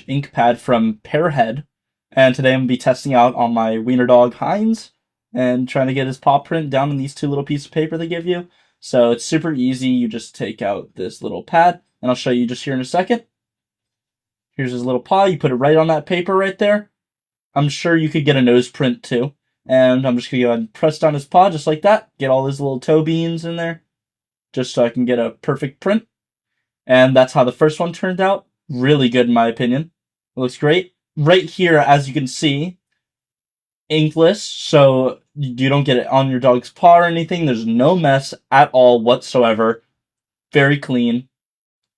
ink pad from Pearhead, and today I'm going to be testing out on my wiener dog Heinz and trying to get his paw print down on these two little pieces of paper they give you. So it's super easy. You just take out this little pad, and I'll show you just here in a second. Here's his little paw. You put it right on that paper right there. I'm sure you could get a nose print too. And I'm just going to go ahead and press down his paw just like that. Get all his little toe beans in there just so I can get a perfect print. And that's how the first one turned out. Really good in my opinion. It looks great. Right here, as you can see, inkless, so you don't get it on your dog's paw or anything. There's no mess at all whatsoever. Very clean.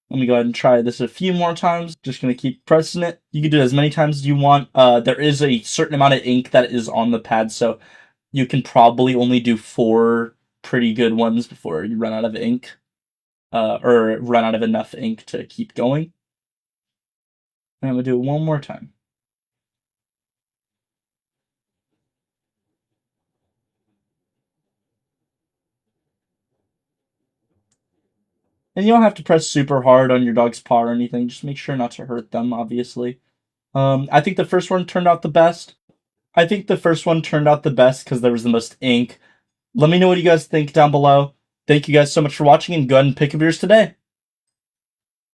Let me go ahead and try this a few more times. Just going to keep pressing it. You can do it as many times as you want. There is a certain amount of ink that is on the pad, so you can probably only do 4 pretty good ones before you run out of ink. Or run out of enough ink to keep going. And I'm going to do it one more time. And you don't have to press super hard on your dog's paw or anything. Just make sure not to hurt them, obviously. I think the first one turned out the best. Because there was the most ink. Let me know what you guys think down below. Thank you guys so much for watching, and go ahead and pick up yours today.